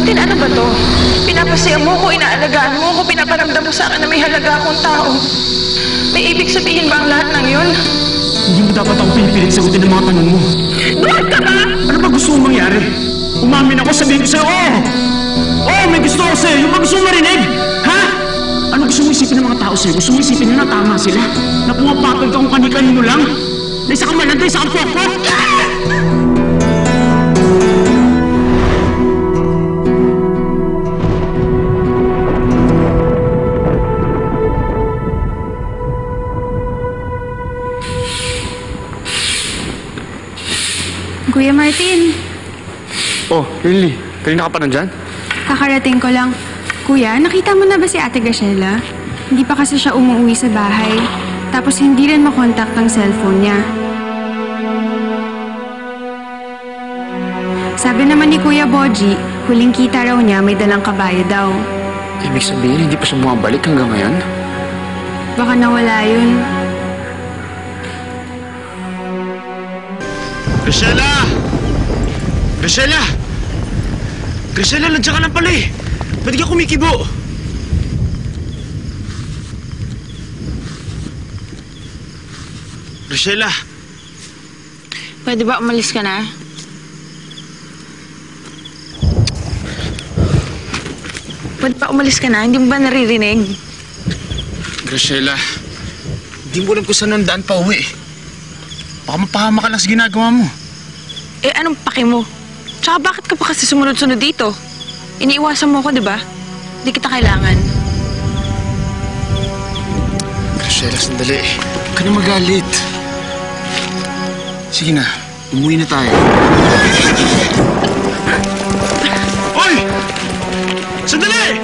Martin, ano ba to? Pinapasaya mo ko, inaalagaan mo ko, pinaparamdam mo sa akin na may halaga akong tao. May ibig sabihin ba ang lahat ng yun? Hindi mo dapat ako pinipilit sagutin ng mga tanong mo. Bakit ka ba? Ano ba gusto mong mangyari? Umamin ako, sabihin ko sa'yo, oo! Oo, may gusto ako sa'yo. Yung ba gusto mong marinig? Ha? Ano gusto mong isipin ng mga tao sa'yo? Gusto mong isipin na tama sila? Na pumapatol ka kung kani-kanino lang? Na isa kang malanda, isa kang pokpok? Kuya Martin, Oh, Lily. Kanina ka pa nandyan? kakarating ko lang. Kuya, nakita mo na ba si Ate Graciela? Hindi pa kasi siya umuwi sa bahay. Tapos hindi rin makontak ang cellphone niya. Sabi naman ni Kuya Boji, huling kita raw niya may dalang kabayo daw. Ibig sabihin, hindi pa siya bumabalik hanggang ngayon? Baka nawala yun. Graciela! Graciela! Graciela, nandiyan ka lang pala eh. Ba't ka kumikibo? Graciela! Pwede ba umalis ka na? Pwede ba umalis ka na? Hindi mo ba naririnig? Graciela, hindi mo alam kung saan ang daan pa uwi. Baka mapahama ka lang sa ginagawa mo. Eh, anong pake mo? Tsaka bakit ka pa kasi sumunod-sunod dito? Iniiwasan mo ako, di ba? Di kita kailangan. Graciela, sandali. Huwag ka na magalit. Sige na, umuwi na tayo. Hoy! Sandali!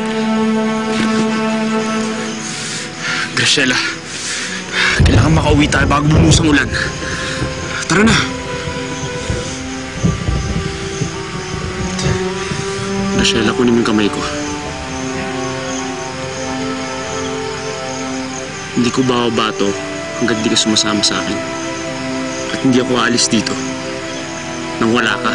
Graciela, kailangan makauwi tayo bago bumusang ulan. Tara na. Graciela, kunin mo yung kamay ko. Hindi ko babato hanggang di ka sumasama sa akin. At hindi ako aalis dito nang wala ka.